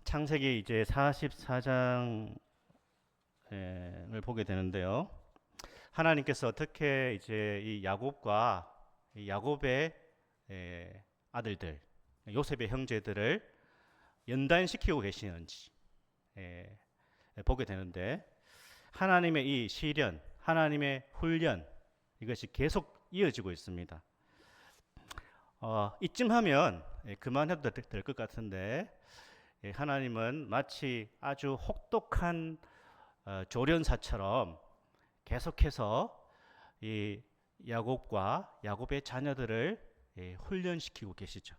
창세기 이제 44장을 보게 되는데요. 하나님께서 어떻게 이제 이 야곱과 이 야곱의 아들들, 요셉의 형제들을 연단시키고 계시는지 보게 되는데, 하나님의 이 시련, 하나님의 훈련, 이것이 계속 이어지고 있습니다. 이쯤 하면 그만해도 될 것 같은데, 하나님은 마치 아주 혹독한 조련사처럼 계속해서 이 야곱과 야곱의 자녀들을 훈련시키고 계시죠.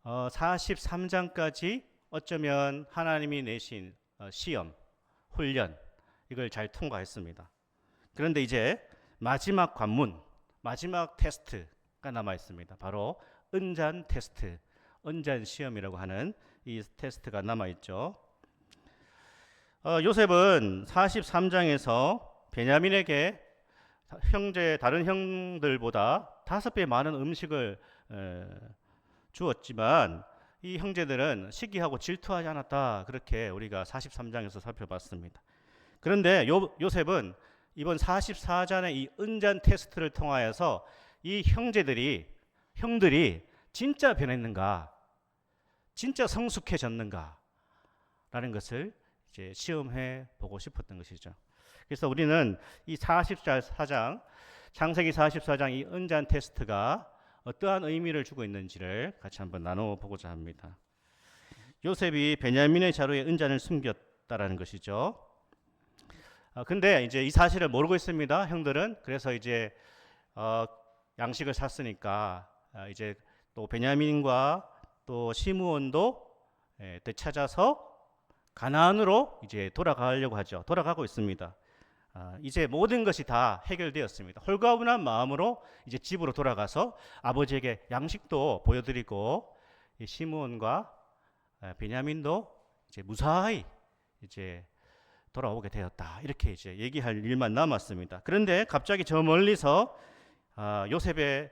43장까지 어쩌면 하나님이 내신 시험, 훈련, 이걸 잘 통과했습니다. 그런데 이제 마지막 관문, 마지막 테스트가 남아 있습니다. 바로 은잔 테스트, 은잔 시험이라고 하는 이 테스트가 남아 있죠. 요셉은 43장에서 베냐민에게 다른 형들보다 5배 많은 음식을 주었지만 이 형제들은 시기하고 질투하지 않았다. 그렇게 우리가 43장에서 살펴봤습니다. 그런데 요셉은 이번 44장의 이 은잔 테스트를 통하여서 이 형들이 진짜 변했는가, 진짜 성숙해졌는가 라는 것을 이제 시험해 보고 싶었던 것이죠. 그래서 우리는 이 44장, 창세기 44장 이 은잔 테스트가 어떠한 의미를 주고 있는지를 같이 한번 나눠보고자 합니다. 요셉이 베냐민의 자루에 은잔을 숨겼다라는 것이죠. 근데 이제 이 사실을 모르고 있습니다, 형들은. 그래서 이제 양식을 샀으니까 이제 또 베냐민과 또 시므온도 되찾아서 가나안으로 이제 돌아가려고 하죠. 돌아가고 있습니다. 이제 모든 것이 다 해결되었습니다. 홀가분한 마음으로 이제 집으로 돌아가서 아버지에게 양식도 보여드리고, 시므온과 베냐민도 이제 무사히 이제 돌아오게 되었다. 이렇게 이제 얘기할 일만 남았습니다. 그런데 갑자기 저 멀리서 요셉의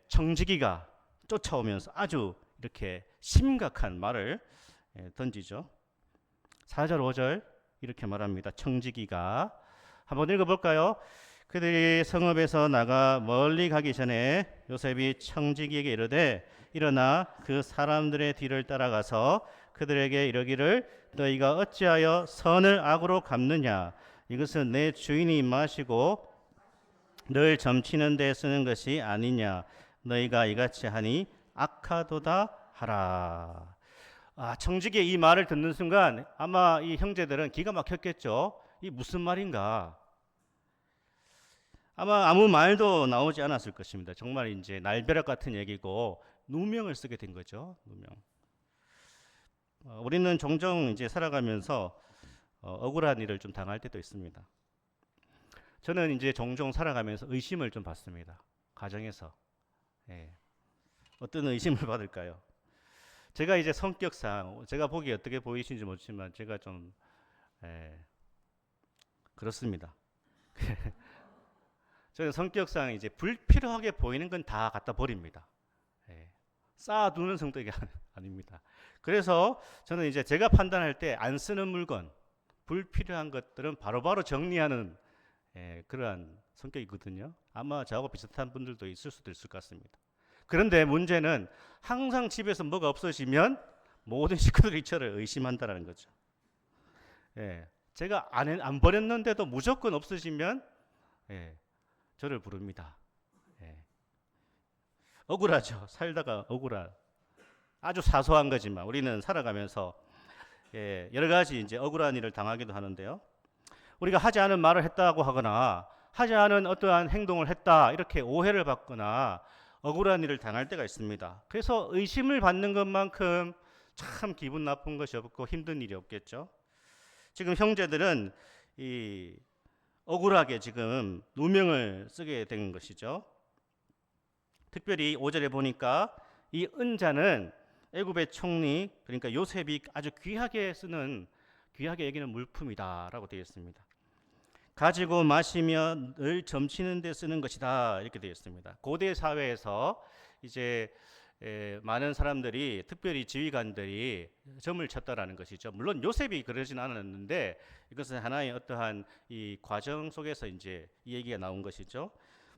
청지기가 쫓아오면서 아주 이렇게 심각한 말을 던지죠. 4절 5절 이렇게 말합니다. 청지기가 한번 읽어볼까요? 그들이 성읍에서 나가 멀리 가기 전에 요셉이 청지기에게 이르되 일어나 그 사람들의 뒤를 따라가서 그들에게 이르기를 너희가 어찌하여 선을 악으로 갚느냐? 이것은 내 주인이 마시고 늘 점치는 데 쓰는 것이 아니냐? 너희가 이같이 하니 악하도다 하라. 청지기의 이 말을 듣는 순간 아마 이 형제들은 기가 막혔겠죠. 이 무슨 말인가? 아마 아무 말도 나오지 않았을 것입니다. 정말 이제 날벼락 같은 얘기고 누명을 쓰게 된 거죠. 누명. 우리는 종종 이제 살아가면서 억울한 일을 좀 당할 때도 있습니다. 저는 이제 종종 살아가면서 의심을 좀 받습니다. 가정에서. 어떤 의심을 받을까요? 제가 이제 성격상, 제가 보기에 어떻게 보이시는지 모르지만 제가 좀 그렇습니다. 저는 성격상 이제 불필요하게 보이는 건 다 갖다 버립니다. 쌓아두는 성격이 아닙니다. 그래서 저는 이제 제가 판단할 때 안 쓰는 물건, 불필요한 것들은 바로바로 정리하는 그러한 성격이거든요. 아마 저하고 비슷한 분들도 있을 수도 있을 것 같습니다. 그런데 문제는 항상 집에서 뭐가 없어지면 모든 식구들이 저를 의심한다는 거죠. 제가 안 버렸는데도 무조건 없어지면 저를 부릅니다. 억울하죠. 살다가 억울한. 아주 사소한 거지만 우리는 살아가면서 여러 가지 이제 억울한 일을 당하기도 하는데요. 우리가 하지 않은 말을 했다고 하거나 하지 않은 어떠한 행동을 했다 이렇게 오해를 받거나 억울한 일을 당할 때가 있습니다. 그래서 의심을 받는 것만큼 참 기분 나쁜 것이 없고 힘든 일이 없겠죠. 지금 형제들은 이 억울하게 지금 누명을 쓰게 된 것이죠. 특별히 5절에 보니까 이 은자는 애굽의 총리, 그러니까 요셉이 아주 귀하게 여기는 물품이다라고 되어 있습니다. 가지고 마시며 늘 점치는 데 쓰는 것이다 이렇게 되어 있습니다. 고대 사회에서 이제 많은 사람들이 특별히 지휘관들이 점을 쳤다라는 것이죠. 물론 요셉이 그러진 않았는데 이것은 하나의 어떠한 이 과정 속에서 이제 이 얘기가 나온 것이죠.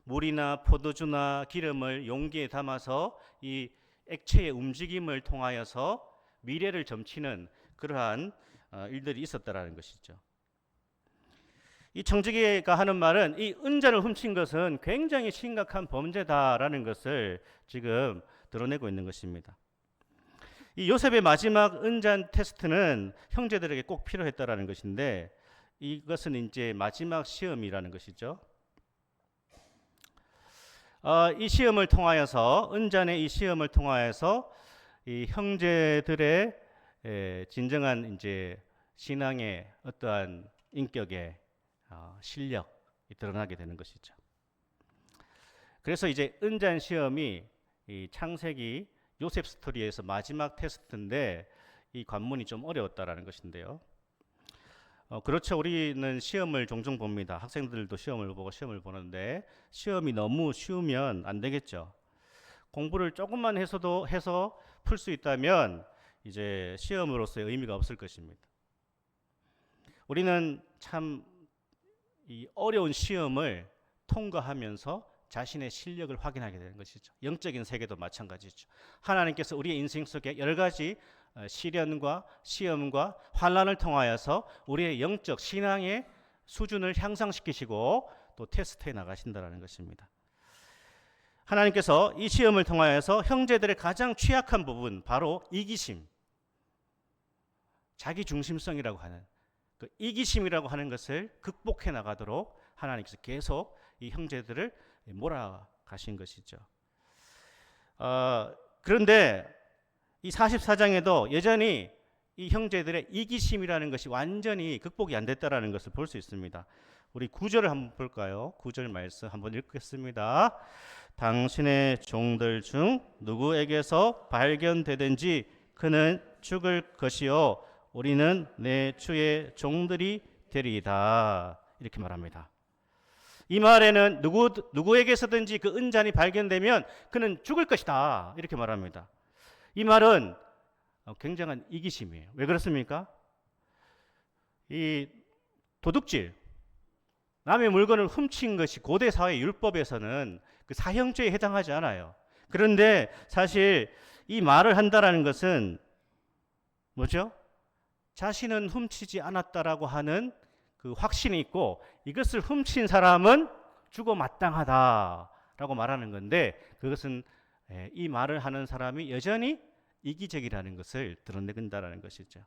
물이나 포도주나 기름을 용기에 담아서 이 액체의 움직임을 통하여서 미래를 점치는 그러한 일들이 있었다라는 것이죠. 이 청지기가 하는 말은 이 은잔을 훔친 것은 굉장히 심각한 범죄다라는 것을 지금 드러내고 있는 것입니다. 이 요셉의 마지막 은잔 테스트는 형제들에게 꼭 필요했다라는 것인데 이것은 이제 마지막 시험이라는 것이죠. 이 시험을 통하여서 은잔의 이 시험을 통하여서 이 형제들의 진정한 이제 신앙의 어떠한 인격의 실력이 드러나게 되는 것이죠. 그래서 이제 은잔 시험이 이 창세기 요셉 스토리에서 마지막 테스트인데 이 관문이 좀 어려웠다라는 것인데요. 그렇죠. 우리는 시험을 종종 봅니다. 학생들도 시험을 보고 시험을 보는데 시험이 너무 쉬우면 안 되겠죠. 공부를 조금만 해서 풀 수 있다면 이제 시험으로서의 의미가 없을 것입니다. 우리는 참 이 어려운 시험을 통과하면서 자신의 실력을 확인하게 되는 것이죠. 영적인 세계도 마찬가지죠. 하나님께서 우리의 인생 속에 여러 가지 시련과 시험과 환난을 통하여서 우리의 영적 신앙의 수준을 향상시키시고 또 테스트해 나가신다는 것입니다. 하나님께서 이 시험을 통하여서 형제들의 가장 취약한 부분, 바로 이기심, 자기 중심성이라고 하는 그 이기심이라고 하는 것을 극복해 나가도록 하나님께서 계속 이 형제들을 몰아가신 것이죠. 그런데 이 44장에도 여전히 이 형제들의 이기심이라는 것이 완전히 극복이 안 됐다라는 것을 볼 수 있습니다. 우리 9절을 한번 볼까요? 9절 말씀 한번 읽겠습니다. 당신의 종들 중 누구에게서 발견되든지 그는 죽을 것이요 우리는 내 주의 종들이 되리이다. 이렇게 말합니다. 이 말에는 누구에게서든지 그 은잔이 발견되면 그는 죽을 것이다. 이렇게 말합니다. 이 말은 굉장한 이기심이에요. 왜 그렇습니까? 이 도둑질, 남의 물건을 훔친 것이 고대 사회 율법에서는 그 사형죄에 해당하지 않아요. 그런데 사실 이 말을 한다라는 것은 뭐죠? 자신은 훔치지 않았다라고 하는 그 확신이 있고 이것을 훔친 사람은 죽어 마땅하다라고 말하는 건데 그것은 이 말을 하는 사람이 여전히 이기적이라는 것을 드러낸다는 것이죠.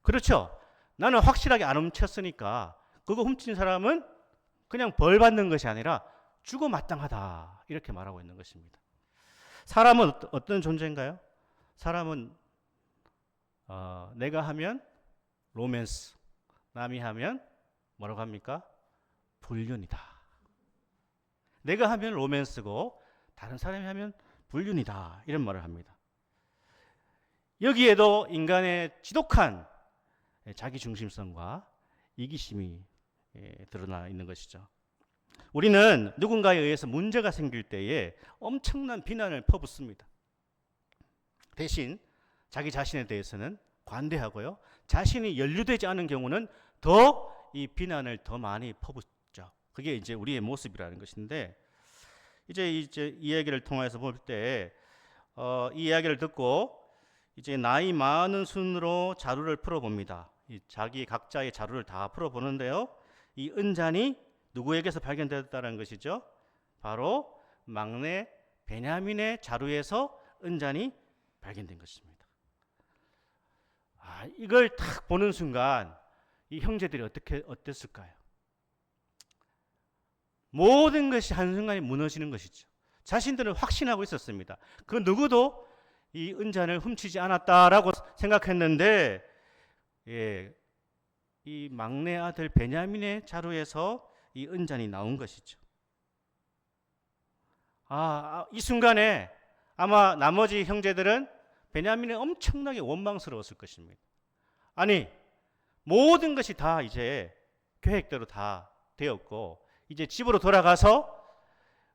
그렇죠. 나는 확실하게 안 훔쳤으니까 그거 훔친 사람은 그냥 벌 받는 것이 아니라 죽어 마땅하다 이렇게 말하고 있는 것입니다. 사람은 어떤 존재인가요? 사람은 내가 하면 로맨스, 남이 하면 뭐라고 합니까? 불륜이다. 내가 하면 로맨스고 다른 사람이 하면 불륜이다. 이런 말을 합니다. 여기에도 인간의 지독한 자기중심성과 이기심이 드러나 있는 것이죠. 우리는 누군가에 의해서 문제가 생길 때에 엄청난 비난을 퍼붓습니다. 대신 자기 자신에 대해서는 관대하고요. 자신이 연루되지 않은 경우는 더 이 비난을 더 많이 퍼붓죠. 그게 이제 우리의 모습이라는 것인데 이제 이 이야기를 통해서 볼 때 이 이야기를 듣고 이제 나이 많은 순으로 자루를 풀어봅니다. 자기 각자의 자루를 다 풀어보는데요. 이 은잔이 누구에게서 발견되었다는 것이죠. 바로 막내 베냐민의 자루에서 은잔이 발견된 것입니다. 이걸 딱 보는 순간 이 형제들이 어땠을까요? 모든 것이 한순간에 무너지는 것이죠. 자신들은 확신하고 있었습니다. 그 누구도 이 은잔을 훔치지 않았다라고 생각했는데 이 막내 아들 베냐민의 자루에서 이 은잔이 나온 것이죠. 이 순간에 아마 나머지 형제들은 베냐민이 엄청나게 원망스러웠을 것입니다. 아니, 모든 것이 다 이제 계획대로 다 되었고 이제 집으로 돌아가서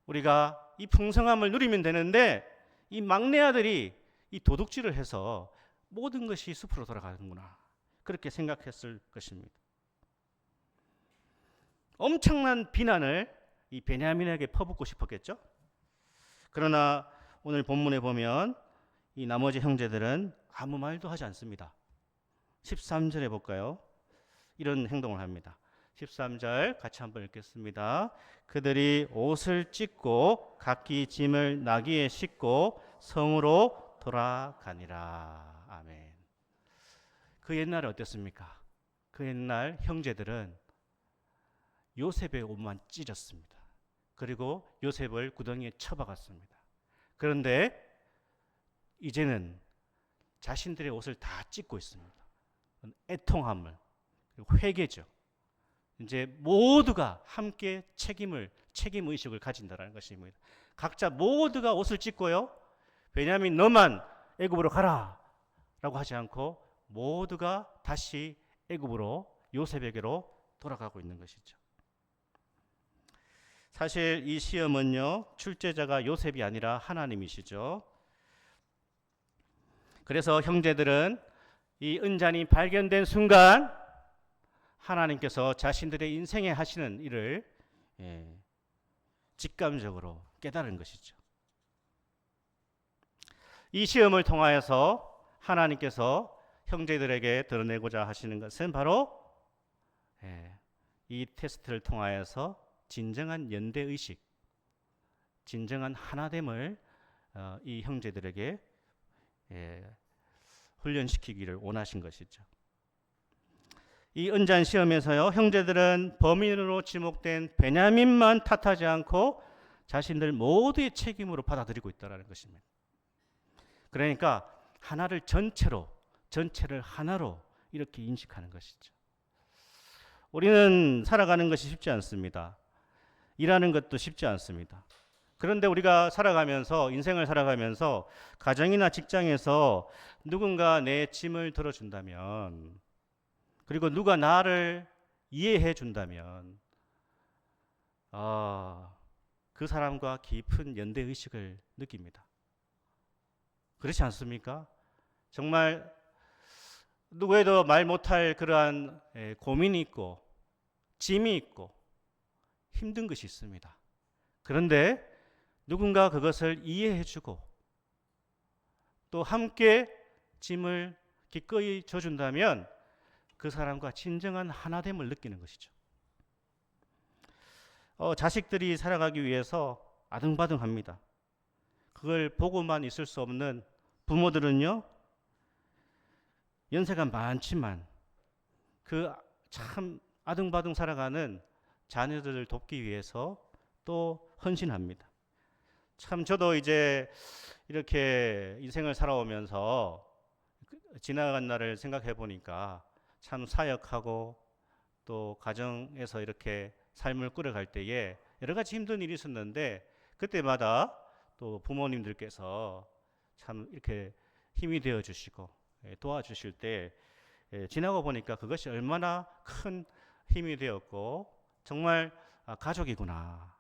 우리가 이 풍성함을 누리면 되는데 이 막내 아들이 이 도둑질을 해서 모든 것이 숲으로 돌아가는구나, 그렇게 생각했을 것입니다. 엄청난 비난을 이 베냐민에게 퍼붓고 싶었겠죠. 그러나 오늘 본문에 보면 이 나머지 형제들은 아무 말도 하지 않습니다. 13절에 볼까요? 이런 행동을 합니다. 13절 같이 한번 읽겠습니다. 그들이 옷을 찢고 각기 짐을 나귀에 싣고 성으로 돌아가니라. 아멘. 그 옛날에 어땠습니까? 그 옛날 형제들은 요셉의 옷만 찢었습니다. 그리고 요셉을 구덩이에 쳐박았습니다. 그런데 이제는 자신들의 옷을 다 찢고 있습니다. 애통함을, 그리고 회개죠. 이제 모두가 함께 책임의식을 가진다는 것입니다. 각자 모두가 옷을 찢고요, 베냐민 너만 애굽으로 가라 라고 하지 않고 모두가 다시 애굽으로, 요셉에게로 돌아가고 있는 것이죠. 사실 이 시험은요, 출제자가 요셉이 아니라 하나님이시죠. 그래서 형제들은 이 은잔이 발견된 순간 하나님께서 자신들의 인생에 하시는 일을 직감적으로 깨달은 것이죠. 이 시험을 통하여서 하나님께서 형제들에게 드러내고자 하시는 것은 바로 이 테스트를 통하여서 진정한 연대의식, 진정한 하나됨을 이 형제들에게 훈련시키기를 원하신 것이죠. 이 은잔 시험에서요, 형제들은 범인으로 지목된 베냐민만 탓하지 않고 자신들 모두의 책임으로 받아들이고 있다는 것입니다. 그러니까 하나를 전체를 하나로 이렇게 인식하는 것이죠. 우리는 살아가는 것이 쉽지 않습니다. 일하는 것도 쉽지 않습니다. 그런데 우리가 살아가면서, 인생을 살아가면서 가정이나 직장에서 누군가 내 짐을 들어준다면, 그리고 누가 나를 이해해 준다면 그 사람과 깊은 연대의식을 느낍니다. 그렇지 않습니까? 정말 누구에도 말 못할 그러한 고민이 있고 짐이 있고 힘든 것이 있습니다. 그런데 누군가 그것을 이해해주고 또 함께 짐을 기꺼이 져준다면 그 사람과 진정한 하나됨을 느끼는 것이죠. 자식들이 살아가기 위해서 아등바등합니다. 그걸 보고만 있을 수 없는 부모들은요, 연세가 많지만 그 참 아등바등 살아가는 자녀들을 돕기 위해서 또 헌신합니다. 참 저도 이제 이렇게 인생을 살아오면서 지나간 날을 생각해 보니까 참 사역하고 또 가정에서 이렇게 삶을 꾸려갈 때에 여러 가지 힘든 일이 있었는데 그때마다 또 부모님들께서 참 이렇게 힘이 되어 주시고 도와주실 때 지나고 보니까 그것이 얼마나 큰 힘이 되었고 정말 가족이구나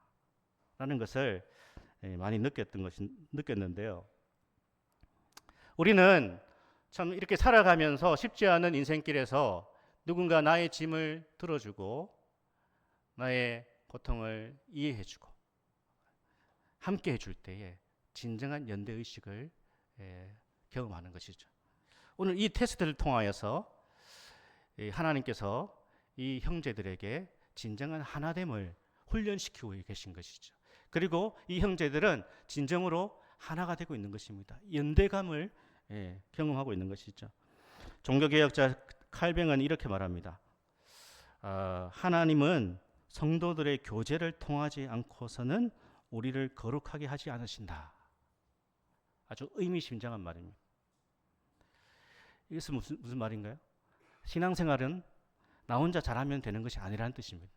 라는 것을 많이 느꼈는데요. 우리는 참 이렇게 살아가면서 쉽지 않은 인생길에서 누군가 나의 짐을 들어주고 나의 고통을 이해해주고 함께 해줄 때에 진정한 연대의식을 경험하는 것이죠. 오늘 이 테스트를 통하여서 하나님께서 이 형제들에게 진정한 하나됨을 훈련시키고 계신 것이죠. 그리고 이 형제들은 진정으로 하나가 되고 있는 것입니다. 연대감을 경험하고 있는 것이죠. 종교개혁자 칼뱅은 이렇게 말합니다. 하나님은 성도들의 교제를 통하지 않고서는 우리를 거룩하게 하지 않으신다. 아주 의미심장한 말입니다. 이것은 무슨 말인가요? 신앙생활은 나 혼자 잘하면 되는 것이 아니라는 뜻입니다.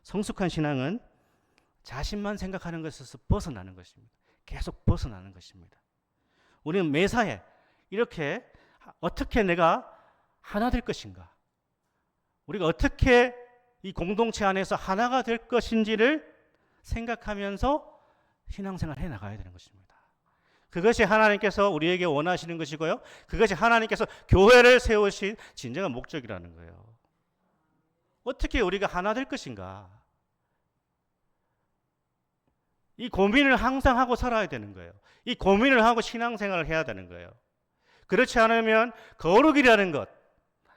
성숙한 신앙은 자신만 생각하는 것에서 벗어나는 것입니다. 계속 벗어나는 것입니다. 우리는 매사에 이렇게 어떻게 내가 하나 될 것인가, 우리가 어떻게 이 공동체 안에서 하나가 될 것인지를 생각하면서 신앙생활을 해나가야 되는 것입니다. 그것이 하나님께서 우리에게 원하시는 것이고요. 그것이 하나님께서 교회를 세우신 진정한 목적이라는 거예요. 어떻게 우리가 하나 될 것인가? 이 고민을 항상 하고 살아야 되는 거예요. 이 고민을 하고 신앙생활을 해야 되는 거예요. 그렇지 않으면 거룩이라는 것,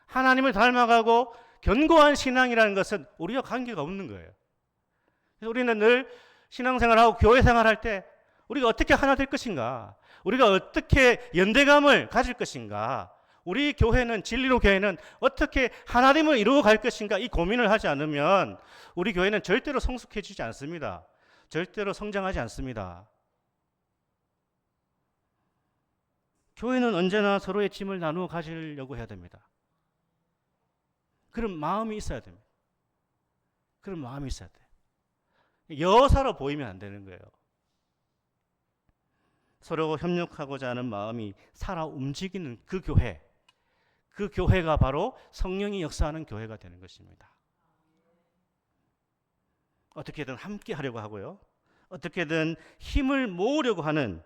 하나님을 닮아가고 견고한 신앙이라는 것은 우리와 관계가 없는 거예요. 그래서 우리는 늘 신앙생활하고 교회생활할 때 우리가 어떻게 하나 될 것인가? 우리가 어떻게 연대감을 가질 것인가? 우리 교회는, 진리로 교회는 어떻게 하나됨을 이루어 갈 것인가? 이 고민을 하지 않으면 우리 교회는 절대로 성숙해지지 않습니다. 절대로 성장하지 않습니다. 교회는 언제나 서로의 짐을 나누어 가지려고 해야 됩니다. 그런 마음이 있어야 됩니다. 그런 마음이 있어야 돼요. 여사로 보이면 안 되는 거예요. 서로 협력하고자 하는 마음이 살아 움직이는 그 교회가 바로 성령이 역사하는 교회가 되는 것입니다. 어떻게든 함께 하려고 하고요. 어떻게든 힘을 모으려고 하는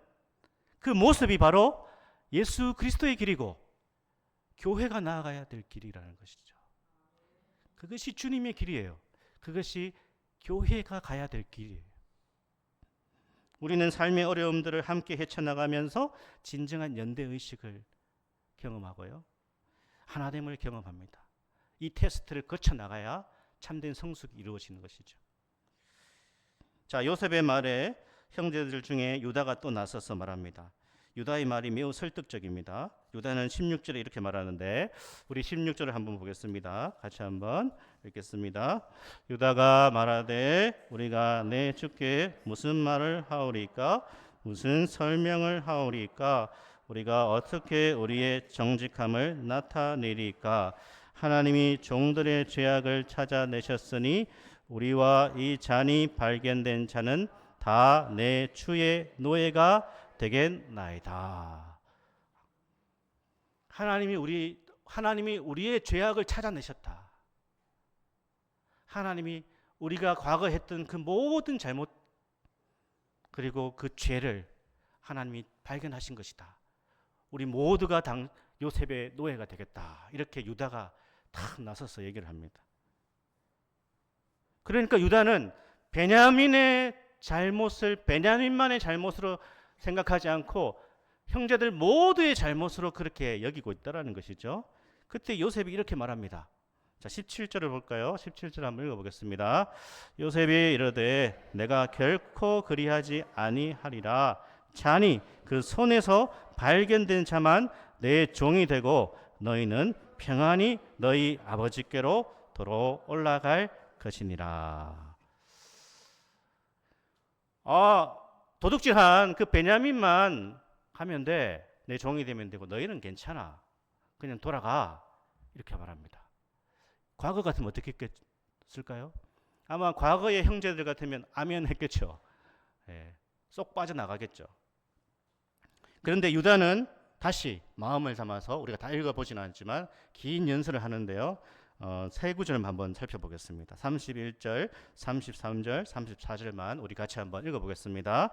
그 모습이 바로 예수 그리스도의 길이고 교회가 나아가야 될 길이라는 것이죠. 그것이 주님의 길이에요. 그것이 교회가 가야 될 길이에요. 우리는 삶의 어려움들을 함께 헤쳐나가면서 진정한 연대의식을 경험하고요. 하나됨을 경험합니다. 이 테스트를 거쳐나가야 참된 성숙이 이루어지는 것이죠. 자, 요셉의 말에 형제들 중에 유다가 또 나서서 말합니다. 유다의 말이 매우 설득적입니다. 유다는 16절에 이렇게 말하는데 우리 16절을 한번 보겠습니다. 같이 한번 읽겠습니다. 유다가 말하되 우리가 내 주께 무슨 말을 하오리까? 무슨 설명을 하오리까? 우리가 어떻게 우리의 정직함을 나타내리까? 하나님이 종들의 죄악을 찾아내셨으니 우리와 이 잔이 발견된 자는 다 내 주의 노예가 되겠나이다. 하나님이 우리의 죄악을 찾아내셨다. 하나님이 우리가 과거 했던 그 모든 잘못 그리고 그 죄를 하나님이 발견하신 것이다. 우리 모두가 요셉의 노예가 되겠다. 이렇게 유다가 탁 나서서 얘기를 합니다. 그러니까 유다는 베냐민만의 잘못으로 생각하지 않고 형제들 모두의 잘못으로 그렇게 여기고 있다는 것이죠. 그때 요셉이 이렇게 말합니다. 자, 17절을 볼까요? 17절 한번 읽어보겠습니다. 요셉이 이르되 내가 결코 그리하지 아니하리라. 잔이 그 손에서 발견된 자만 내 종이 되고 너희는 평안히 너희 아버지께로 도로 올라갈 것이니라. 도둑질한 그 베냐민만 가면 돼. 내 종이 되면 되고 너희는 괜찮아. 그냥 돌아가. 이렇게 말합니다. 과거 같으면 어떻게 했을까요? 아마 과거의 형제들 같으면 아멘 했겠죠. 쏙 빠져나가겠죠. 그런데 유다는 다시 마음을 담아서 우리가 다 읽어보지는 않지만 긴 연설을 하는데요. 세 구절을 한번 살펴보겠습니다. 31절, 33절, 34절만 우리 같이 한번 읽어보겠습니다.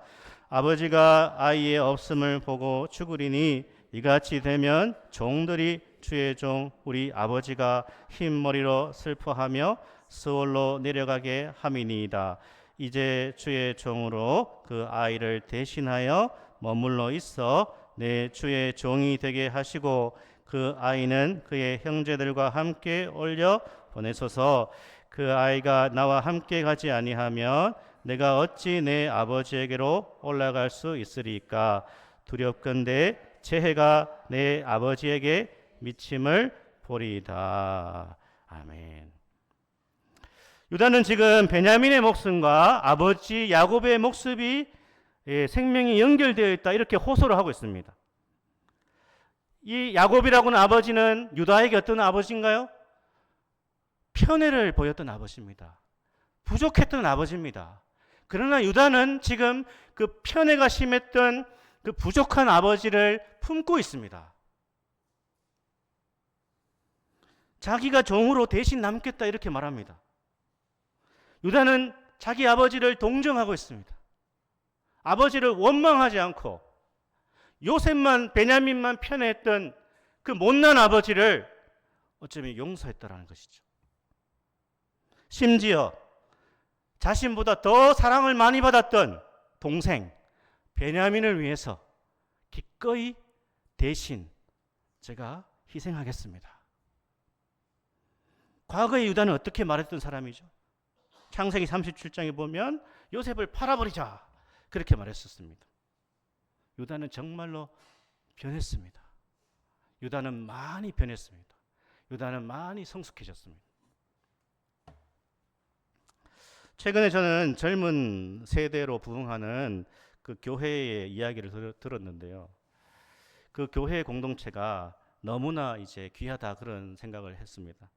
아버지가 아이의 없음을 보고 죽으리니 이같이 되면 종들이 주의 종 우리 아버지가 흰머리로 슬퍼하며 스올로 내려가게 함이니이다. 이제 주의 종으로 그 아이를 대신하여 머물러 있어 내 주의 종이 되게 하시고 그 아이는 그의 형제들과 함께 올려 보내소서. 그 아이가 나와 함께 가지 아니하면 내가 어찌 내 아버지에게로 올라갈 수 있으리까? 두렵건대 재해가 내 아버지에게 미침을 보리이다. 아멘. 유다는 지금 베냐민의 목숨과 아버지 야곱의 목숨이 생명이 연결되어 있다 이렇게 호소를 하고 있습니다. 이 야곱이라고는 아버지는 유다에게 어떤 아버지인가요? 편애를 보였던 아버지입니다. 부족했던 아버지입니다. 그러나 유다는 지금 그 편애가 심했던 그 부족한 아버지를 품고 있습니다. 자기가 종으로 대신 남겠다 이렇게 말합니다. 유다는 자기 아버지를 동정하고 있습니다. 아버지를 원망하지 않고 요셉만 베냐민만 편애했던 그 못난 아버지를 어쩌면 용서했다라는 것이죠. 심지어 자신보다 더 사랑을 많이 받았던 동생 베냐민을 위해서 기꺼이 대신 제가 희생하겠습니다. 과거의 유다는 어떻게 말했던 사람이죠? 창세기 37장에 보면 요셉을 팔아버리자 그렇게 말했었습니다. 유다는 정말로 변했습니다. 유다는 많이 변했습니다. 유다는 많이 성숙해졌습니다. 최근에 저는 젊은 세대로 부흥하는 그 교회의 이야기를 들었는데요. 그 교회 공동체가 너무나 이제 귀하다 그런 생각을 했습니다.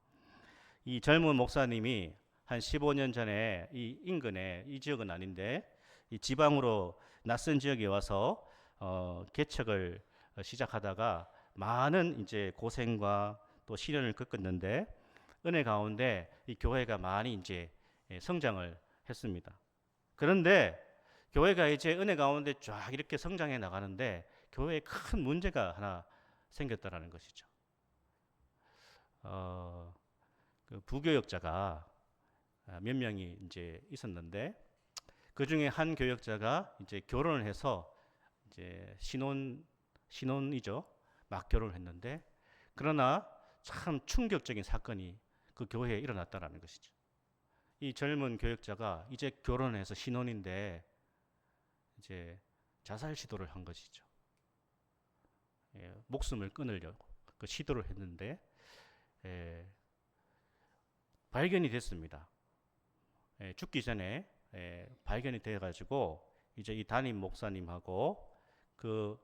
이 젊은 목사님이 한 15년 전에 이 인근에, 이 지역은 아닌데 이 지방으로 낯선 지역에 와서 개척을 시작하다가 많은 이제 고생과 또 시련을 겪었는데 은혜 가운데 이 교회가 많이 이제 성장을 했습니다. 그런데 교회가 이제 은혜 가운데 쫙 이렇게 성장해 나가는데 교회에 큰 문제가 하나 생겼다라는 것이죠. 그 부교역자가 몇 명이 이제 있었는데 그 중에 한 교역자가 이제 결혼을 해서 이제 신혼이죠. 막 결혼을 했는데 그러나 참 충격적인 사건이 그 교회에 일어났다라는 것이죠. 이 젊은 교역자가 이제 결혼해서 신혼인데 이제 자살 시도를 한 것이죠. 목숨을 끊으려고 그 시도를 했는데 발견이 됐습니다. 죽기 전에 발견이 돼가지고 이제 이 담임 목사님하고 그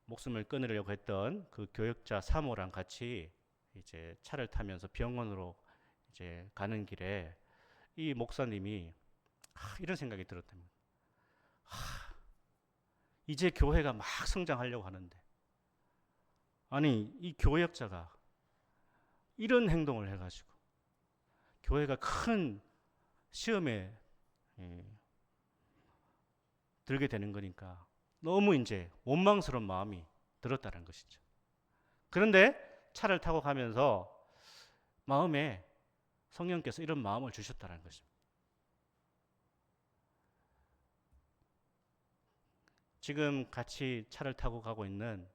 목숨을 끊으려고 했던 그 교역자 사모랑 같이 이제 차를 타면서 병원으로 이제 가는 길에 이 목사님이 이런 생각이 들었답니다. 이제 교회가 막 성장하려고 하는데 아니 이 교역자가 이런 행동을 해가지고 교회가 큰 시험에 들게 되는 거니까 너무 이제 원망스러운 마음이 들었다는 것이죠. 그런데 차를 타고 가면서 마음에 성령께서 이런 마음을 주셨다는 것입니다. 지금 같이 차를 타고 가고 있는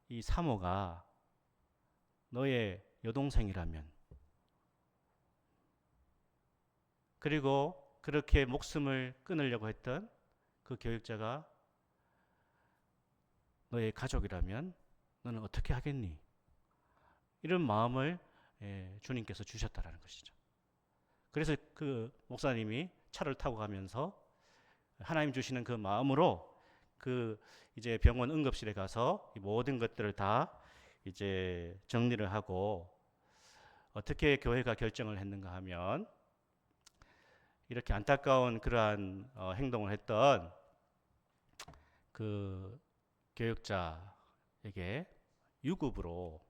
이 사모가 너의 여동생이라면 그리고 그렇게 목숨을 끊으려고 했던 그 교역자가 너의 가족이라면 너는 어떻게 하겠니? 이런 마음을 주님께서 주셨다라는 것이죠. 그래서 그 목사님이 차를 타고 가면서 하나님 주시는 그 마음으로 그 이제 병원 응급실에 가서 모든 것들을 다 이제 정리를 하고 어떻게 교회가 결정을 했는가 하면 이렇게 안타까운 그러한 행동을 했던 그 교역자에게 유급으로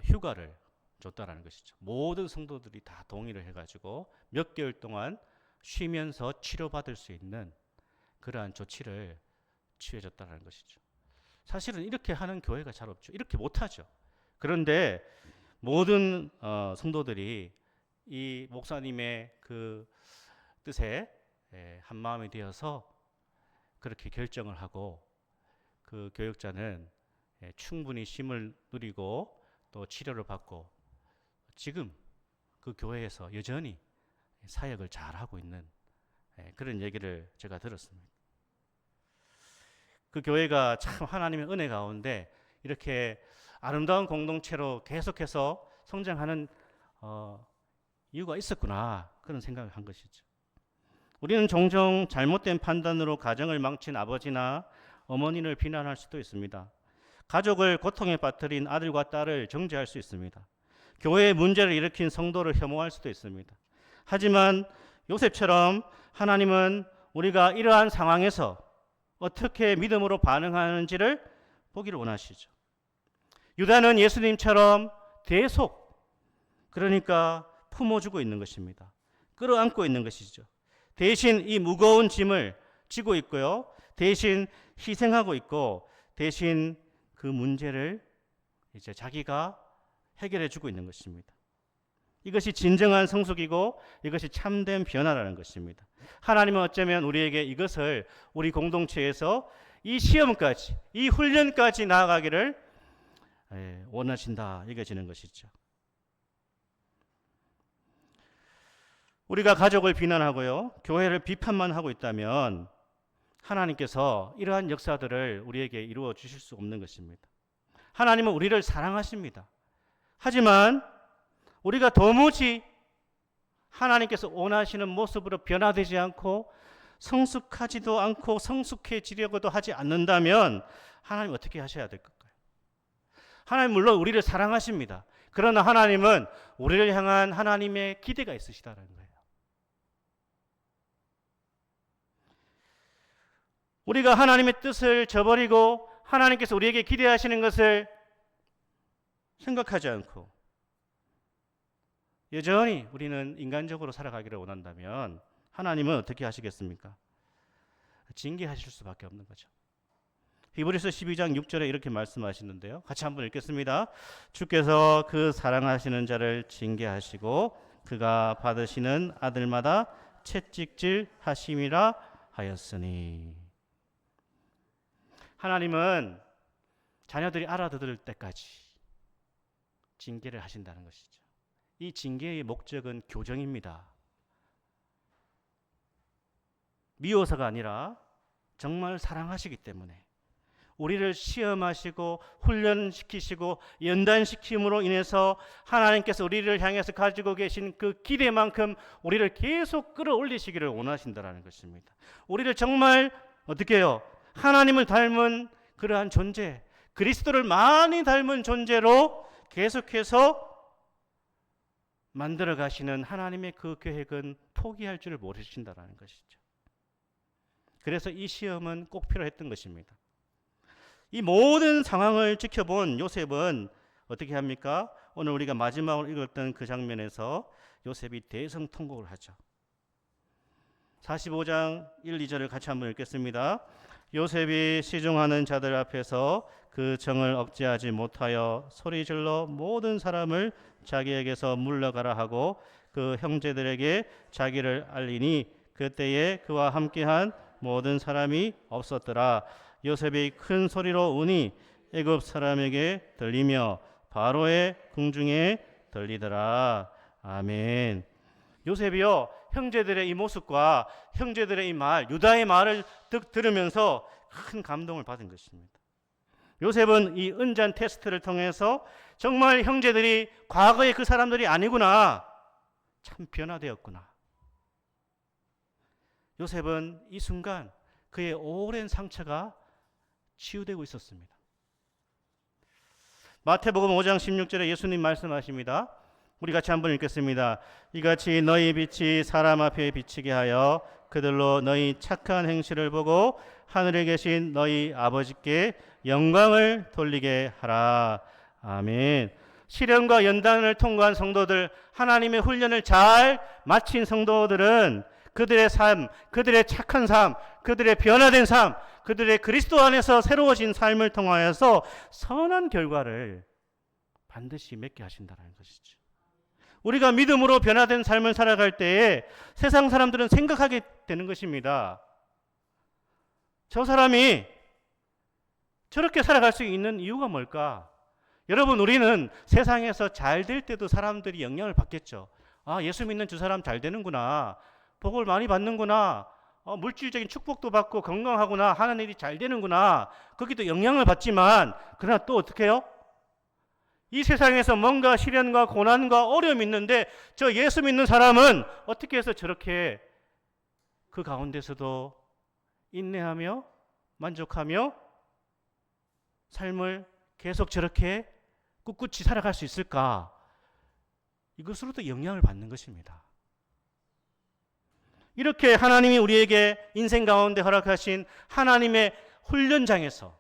휴가를 줬다라는 것이죠. 모든 성도들이 다 동의를 해가지고 몇 개월 동안 쉬면서 치료받을 수 있는 그러한 조치를 취해줬다는 것이죠. 사실은 이렇게 하는 교회가 잘 없죠. 이렇게 못하죠. 그런데 모든 성도들이 이 목사님의 그 뜻에 한 마음이 되어서 그렇게 결정을 하고 그 교역자는 충분히 쉼을 누리고 또 치료를 받고 지금 그 교회에서 여전히 사역을 잘하고 있는 그런 얘기를 제가 들었습니다. 그 교회가 참 하나님의 은혜 가운데 이렇게 아름다운 공동체로 계속해서 성장하는 이유가 있었구나 그런 생각을 한 것이죠. 우리는 종종 잘못된 판단으로 가정을 망친 아버지나 어머니를 비난할 수도 있습니다. 가족을 고통에 빠뜨린 아들과 딸을 정죄할 수 있습니다. 교회에 문제를 일으킨 성도를 혐오할 수도 있습니다. 하지만 요셉처럼 하나님은 우리가 이러한 상황에서 어떻게 믿음으로 반응하는지를 보기를 원하시죠. 유다는 예수님처럼 계속 그러니까 품어주고 있는 것입니다. 끌어안고 있는 것이죠. 대신 이 무거운 짐을 지고 있고요. 대신 희생하고 있고 대신 그 문제를 이제 자기가 해결해 주고 있는 것입니다. 이것이 진정한 성숙이고 이것이 참된 변화라는 것입니다. 하나님은 어쩌면 우리에게 이것을 우리 공동체에서 이 시험까지, 이 훈련까지 나아가기를 원하신다 여겨지는 것이죠. 우리가 가족을 비난하고요, 교회를 비판만 하고 있다면 하나님께서 이러한 역사들을 우리에게 이루어 주실 수 없는 것입니다. 하나님은 우리를 사랑하십니다. 하지만 우리가 도무지 하나님께서 원하시는 모습으로 변화되지 않고 성숙하지도 않고 성숙해지려고도 하지 않는다면 하나님 어떻게 하셔야 될 걸까요? 하나님 물론 우리를 사랑하십니다. 그러나 하나님은 우리를 향한 하나님의 기대가 있으시다는 거예요. 우리가 하나님의 뜻을 저버리고 하나님께서 우리에게 기대하시는 것을 생각하지 않고 여전히 우리는 인간적으로 살아가기를 원한다면 하나님은 어떻게 하시겠습니까? 징계하실 수밖에 없는 거죠. 히브리서 12장 6절에 이렇게 말씀하시는데요. 같이 한번 읽겠습니다. 주께서 그 사랑하시는 자를 징계하시고 그가 받으시는 아들마다 채찍질 하심이라 하였으니. 하나님은 자녀들이 알아들을 때까지 징계를 하신다는 것이죠. 이 징계의 목적은 교정입니다. 미워서가 아니라 정말 사랑하시기 때문에 우리를 시험하시고 훈련시키시고 연단시킴으로 인해서 하나님께서 우리를 향해서 가지고 계신 그 기대만큼 우리를 계속 끌어올리시기를 원하신다는 것입니다. 우리를 정말 어떻게 해요? 하나님을 닮은 그러한 존재, 그리스도를 많이 닮은 존재로 계속해서 만들어 가시는 하나님의 그 계획은 포기할 줄 모르신다는 것이죠. 그래서 이 시험은 꼭 필요했던 것입니다. 이 모든 상황을 지켜본 요셉은 어떻게 합니까? 오늘 우리가 마지막으로 읽었던 그 장면에서 요셉이 대성통곡을 하죠. 45장 1, 2절을 같이 한번 읽겠습니다. 요셉이 시중하는 자들 앞에서 그 정을 억제하지 못하여 소리질러 모든 사람을 자기에게서 물러가라 하고 그 형제들에게 자기를 알리니 그때에 그와 함께한 모든 사람이 없었더라. 요셉이 큰 소리로 우니 애굽 사람에게 들리며 바로의 궁중에 들리더라. 아멘. 요셉이요, 형제들의 이 모습과 형제들의 이 말, 유다의 말을 들으면서 큰 감동을 받은 것입니다. 요셉은 이 은잔 테스트를 통해서 정말 형제들이 과거의 그 사람들이 아니구나, 참 변화되었구나. 요셉은 이 순간 그의 오랜 상처가 치유되고 있었습니다. 마태복음 5장 16절에 예수님 말씀하십니다. 우리 같이 한번 읽겠습니다. 이같이 너희 빛이 사람 앞에 비치게 하여 그들로 너희 착한 행실을 보고 하늘에 계신 너희 아버지께 영광을 돌리게 하라. 아멘. 시련과 연단을 통과한 성도들, 하나님의 훈련을 잘 마친 성도들은 그들의 삶, 그들의 착한 삶, 그들의 변화된 삶, 그들의 그리스도 안에서 새로워진 삶을 통하여서 선한 결과를 반드시 맺게 하신다는 것이죠. 우리가 믿음으로 변화된 삶을 살아갈 때에 세상 사람들은 생각하게 되는 것입니다. 저 사람이 저렇게 살아갈 수 있는 이유가 뭘까? 여러분, 우리는 세상에서 잘 될 때도 사람들이 영향을 받겠죠. 아, 예수 믿는 저 사람 잘 되는구나, 복을 많이 받는구나, 물질적인 축복도 받고 건강하구나, 하는 일이 잘 되는구나, 거기도 영향을 받지만, 그러나 또 어떻게 해요? 이 세상에서 뭔가 시련과 고난과 어려움이 있는데 저 예수 믿는 사람은 어떻게 해서 저렇게 그 가운데서도 인내하며 만족하며 삶을 계속 저렇게 꿋꿋이 살아갈 수 있을까? 이것으로도 영향을 받는 것입니다. 이렇게 하나님이 우리에게 인생 가운데 허락하신 하나님의 훈련장에서,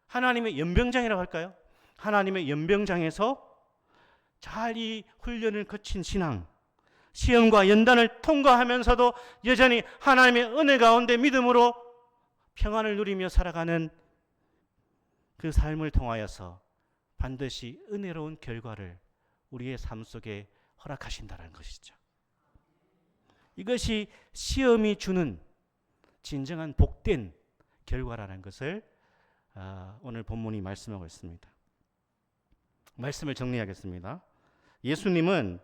하나님의 연병장이라고 할까요? 하나님의 연병장에서 잘 이 훈련을 거친 신앙, 시험과 연단을 통과하면서도 여전히 하나님의 은혜 가운데 믿음으로 평안을 누리며 살아가는 그 삶을 통하여서 반드시 은혜로운 결과를 우리의 삶 속에 허락하신다는 것이죠. 이것이 시험이 주는 진정한 복된 결과라는 것을 오늘 본문이 말씀하고 있습니다. 말씀을 정리하겠습니다. 예수님은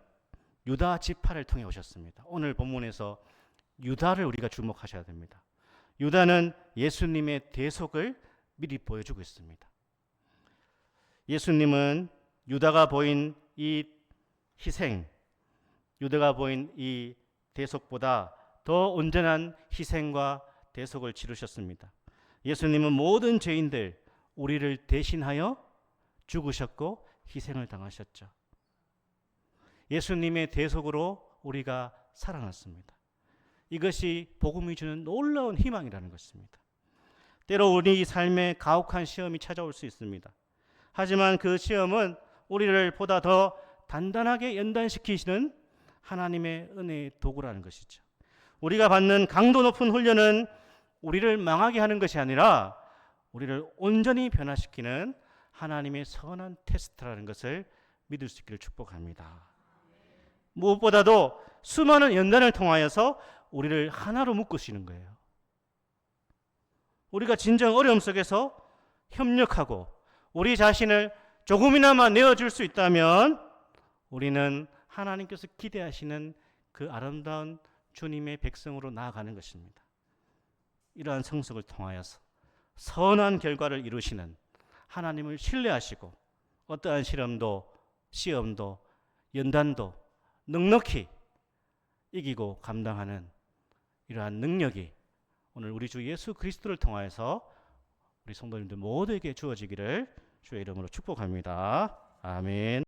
유다 지파를 통해 오셨습니다. 오늘 본문에서 유다를 우리가 주목하셔야 됩니다. 유다는 예수님의 대속을 미리 보여주고 있습니다. 예수님은 유다가 보인 이 희생, 유다가 보인 이 대속보다 더 온전한 희생과 대속을 치르셨습니다. 예수님은 모든 죄인들, 우리를 대신하여 죽으셨고 희생을 당하셨죠. 예수님의 대속으로 우리가 살아났습니다. 이것이 복음이 주는 놀라운 희망이라는 것입니다. 때로 우리 삶에 가혹한 시험이 찾아올 수 있습니다. 하지만 그 시험은 우리를 보다 더 단단하게 연단시키시는 하나님의 은혜의 도구라는 것이죠. 우리가 받는 강도 높은 훈련은 우리를 망하게 하는 것이 아니라 우리를 온전히 변화시키는 하나님의 선한 테스트라는 것을 믿을 수 있기를 축복합니다. 무엇보다도 수많은 연단을 통하여서 우리를 하나로 묶으시는 거예요. 우리가 진정 어려움 속에서 협력하고 우리 자신을 조금이나마 내어줄 수 있다면 우리는 하나님께서 기대하시는 그 아름다운 주님의 백성으로 나아가는 것입니다. 이러한 성숙을 통하여서 선한 결과를 이루시는 하나님을 신뢰하시고 어떠한 시험도 연단도 넉넉히 이기고 감당하는 이러한 능력이 오늘 우리 주 예수 그리스도를 통하여서 우리 성도님들 모두에게 주어지기를 주의 이름으로 축복합니다. 아멘.